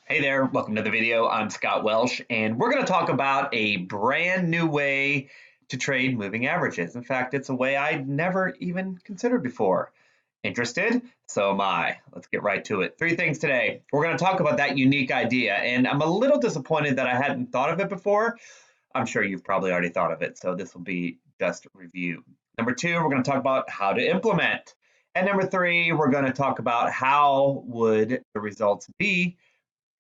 Hey there, welcome to the video. I'm Scott Welsh, and we're going to talk about a brand new way to trade moving averages. In fact, it's a way I'd never even considered before. Interested? So am I. Let's get right to it. Three things today. We're going to talk about that unique idea, and I'm a little disappointed that I hadn't thought of it before. I'm sure you've probably already thought of it, so this will be just review. Number two, we're going to talk about how to implement. And number three, we're going to talk about how would the results be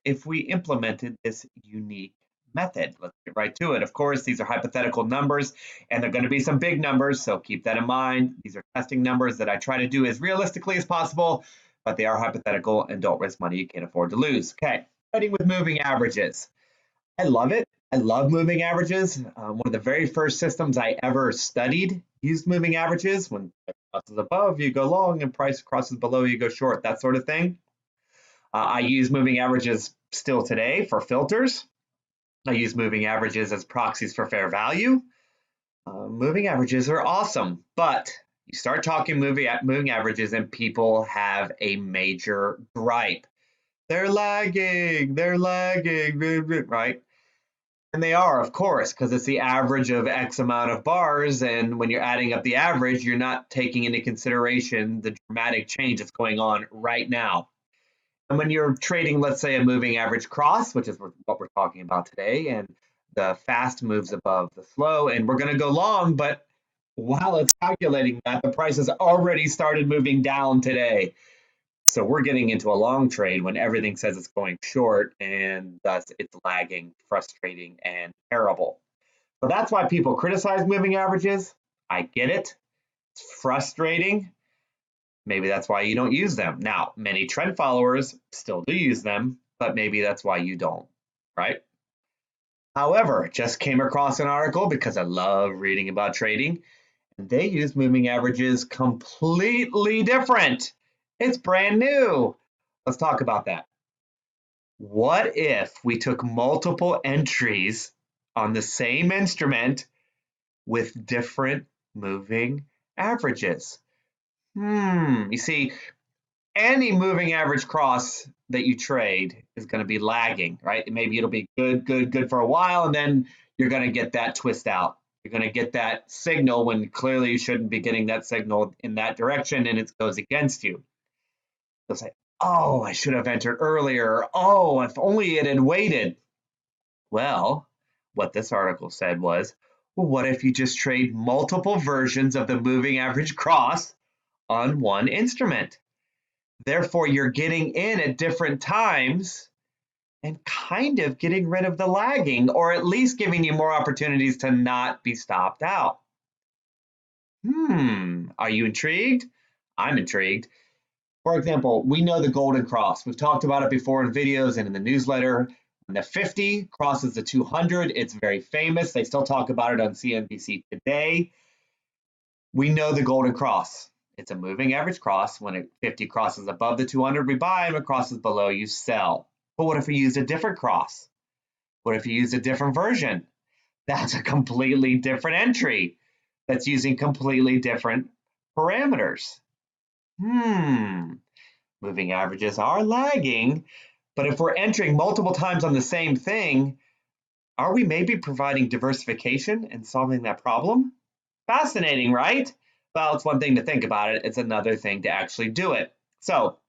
if we implemented this unique method. Let's get right to it. Of course, these are hypothetical numbers, and they're going to be some big numbers, so keep that in mind. These are testing numbers that I try to do as realistically as possible, but they are hypothetical and don't risk money you can't afford to lose. Okay, starting with moving averages. I love it. I love moving averages. One of the very first systems I ever studied used moving averages. When price crosses above, you go long, and price crosses below, you go short, that sort of thing. I use moving averages still today for filters. I use moving averages as proxies for fair value. Moving averages are awesome, but you start talking moving averages and people have a major gripe. They're lagging, right? And they are, of course, because it's the average of X amount of bars. And when you're adding up the average, you're not taking into consideration the dramatic change that's going on right now. And when you're trading, let's say, a moving average cross, which is what we're talking about today, and the fast moves above the slow, and we're going to go long, but while it's calculating that, the price has already started moving down today. So we're getting into a long trade when everything says it's going short, and thus it's lagging, frustrating, and terrible. So that's why people criticize moving averages. I get it. It's frustrating. Maybe that's why you don't use them. Now, many trend followers still do use them, but maybe that's why you don't, right? However, just came across an article because I love reading about trading, and they use moving averages completely different. It's brand new. Let's talk about that. What if we took multiple entries on the same instrument with different moving averages? You see, any moving average cross that you trade is going to be lagging, right? Maybe it'll be good for a while, and then you're going to get that twist out. You're going to get that signal when clearly you shouldn't be getting that signal in that direction, and it goes against you. They'll say, oh, I should have entered earlier. Oh, if only it had waited. Well, what this article said was, well, what if you just trade multiple versions of the moving average cross on one instrument? Therefore, you're getting in at different times and kind of getting rid of the lagging, or at least giving you more opportunities to not be stopped out. Are you intrigued? I'm intrigued. For example, we know the Golden Cross. We've talked about it before in videos and in the newsletter. When the 50 crosses the 200, it's very famous. They still talk about it on CNBC today. We know the Golden Cross. It's a moving average cross. When a 50 crosses above the 200, we buy, and when it crosses below, you sell. But what if we used a different cross? What if you used a different version? That's a completely different entry that's using completely different parameters. Moving averages are lagging, but if we're entering multiple times on the same thing, are we maybe providing diversification and solving that problem? Fascinating, right? Well, it's one thing to think about it. It's another thing to actually do it. So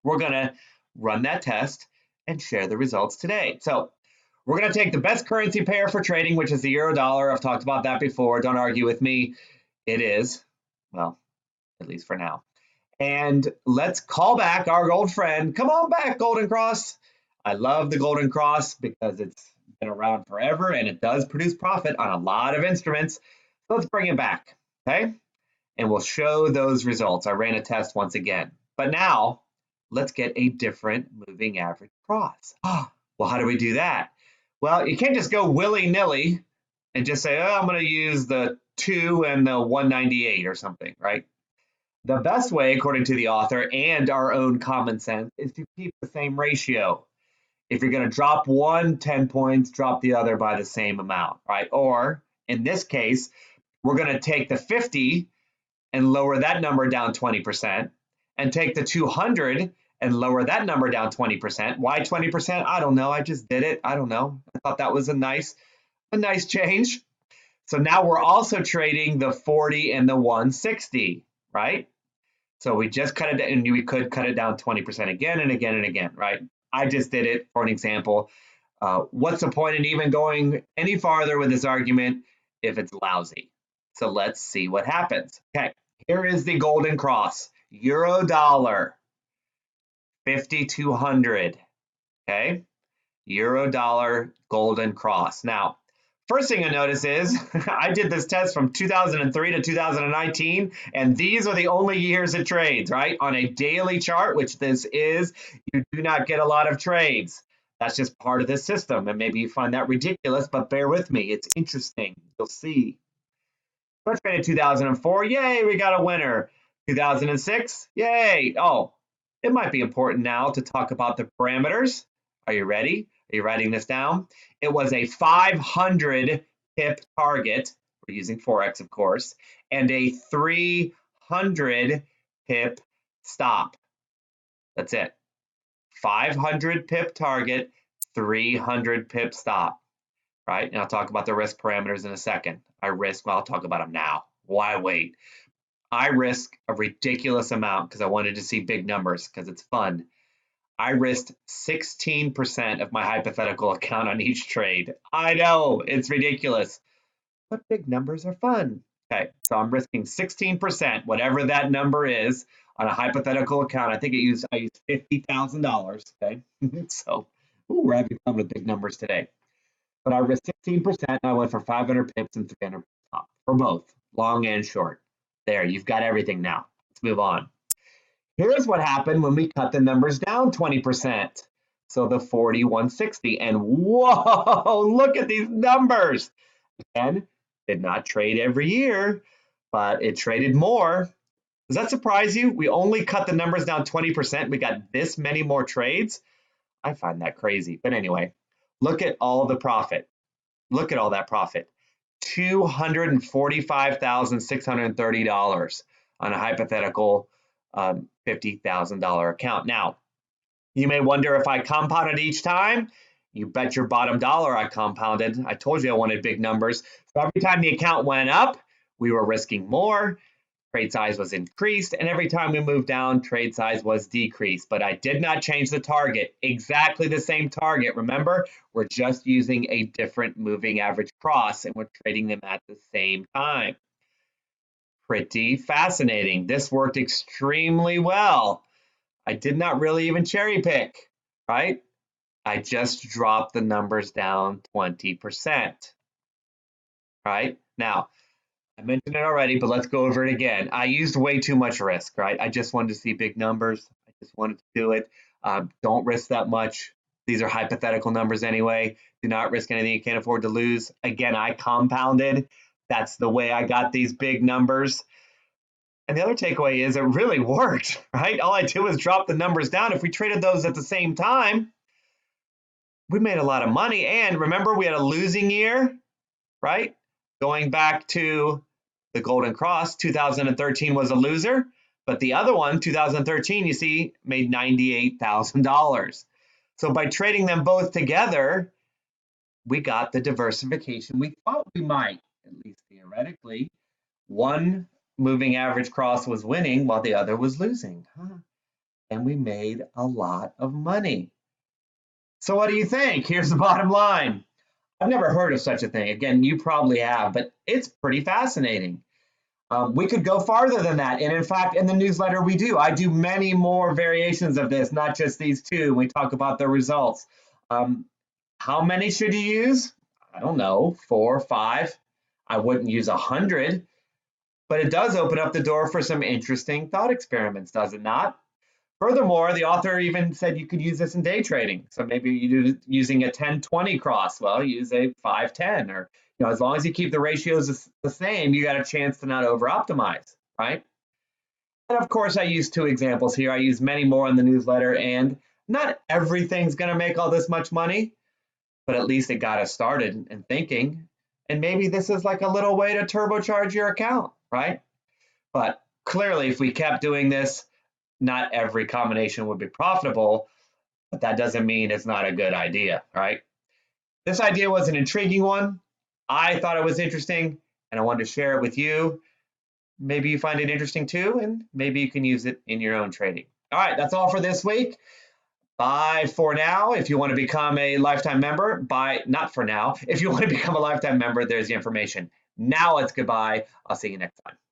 we're going to run that test and share the results today. So we're going to take the best currency pair for trading, which is the euro dollar. I've talked about that before. Don't argue with me. It is, well, at least for now. And let's call back our old friend. Come on back, Golden Cross. I love the Golden Cross because it's been around forever and it does produce profit on a lot of instruments. So let's bring it back, okay? And we'll show those results. I ran a test once again. But now, let's get a different moving average cross. Well, how do we do that? Well, you can't just go willy-nilly and just say, oh, I'm going to use the 2 and the 198 or something, right? The best way, according to the author and our own common sense, is to keep the same ratio. If you're going to drop one 10 points, drop the other by the same amount, right? Or in this case, we're going to take the 50 and lower that number down 20%, and take the 200 and lower that number down 20%. Why 20%? I don't know. I just did it. I don't know. I thought that was a nice change. So now we're also trading the 40 and the 160, right? So we just cut it, and we could cut it down 20% again and again and again, right? I just did it for an example. What's the point in even going any farther with this argument if it's lousy? So let's see what happens. Okay, here is the golden cross, euro dollar, 5,200. Okay, euro dollar golden cross. Now, first thing I notice is I did this test from 2003 to 2019, and these are the only years it trades, right? On a daily chart, which this is, you do not get a lot of trades. That's just part of this system, and maybe you find that ridiculous, but bear with me. It's interesting. You'll see. Let's trade 2004. Yay, we got a winner. 2006. Yay. Oh, it might be important now to talk about the parameters. Are you ready? Are you writing this down? It was a 500 pip target. We're using Forex, of course, and a 300 pip stop. That's it. 500 pip target, 300 pip stop, right? And I'll talk about the risk parameters in a second. Well, I'll talk about them now. Why wait? I risk a ridiculous amount because I wanted to see big numbers because it's fun. I risked 16% of my hypothetical account on each trade. I know, it's ridiculous, but big numbers are fun. Okay, so I'm risking 16%, whatever that number is, on a hypothetical account. I think I used $50,000. Okay, so we're having fun with big numbers today. But I risked 16%, and I went for 500 pips and 300 top for both, long and short. There, you've got everything now. Let's move on. Here's what happened when we cut the numbers down 20%. So the 40, 160, and whoa, look at these numbers. Again, did not trade every year, but it traded more. Does that surprise you? We only cut the numbers down 20%. We got this many more trades. I find that crazy. But anyway, look at all the profit. Look at all that profit. $245,630 on a hypothetical $50,000 account. Now, you may wonder if I compounded each time. You bet your bottom dollar I compounded. I told you I wanted big numbers. So every time the account went up, we were risking more. Trade size was increased, and every time we moved down, trade size was decreased. But I did not change the target. Exactly the same target. Remember, we're just using a different moving average cross, and we're trading them at the same time. Pretty fascinating. This worked extremely well. I did not really even cherry pick, right? I just dropped the numbers down 20%, right? Now, I mentioned it already, but let's go over it again. I used way too much risk, right? I just wanted to see big numbers. I just wanted to do it. Don't risk that much. These are hypothetical numbers anyway. Do not risk anything you can't afford to lose. Again, I compounded. That's the way I got these big numbers. And the other takeaway is it really worked, right? All I did was drop the numbers down. If we traded those at the same time, we made a lot of money. And remember, we had a losing year, right? Going back to the Golden Cross, 2013 was a loser, but the other one, 2013, you see, made $98,000. So by trading them both together, we got the diversification we thought we might, at least theoretically. One moving average cross was winning while the other was losing. And we made a lot of money. So what do you think? Here's the bottom line. I've never heard of such a thing. Again, you probably have, but it's pretty fascinating. We could go farther than that. And in fact, in the newsletter, we do. I do many more variations of this, not just these two. We talk about the results. How many should you use? I don't know, 4 or 5. I wouldn't use 100, but it does open up the door for some interesting thought experiments, does it not? Furthermore, the author even said you could use this in day trading. So maybe you're using a 10-20 cross. Well, use a 5-10, or as long as you keep the ratios the same, you got a chance to not over optimize, right? And of course, I use 2 examples here. I use many more in the newsletter, and not everything's going to make all this much money, but at least it got us started in thinking. And maybe this is like a little way to turbocharge your account, right? But clearly, if we kept doing this, Not every combination would be profitable, but that doesn't mean it's not a good idea, right? This idea was an intriguing one. I thought it was interesting, and I wanted to share it with you. Maybe you find it interesting too, and maybe you can use it in your own trading. All right, that's all for this week. Bye for now. If you want to become a lifetime member, bye. Not for now. If you want to become a lifetime member, there's the information. Now it's goodbye. I'll see you next time.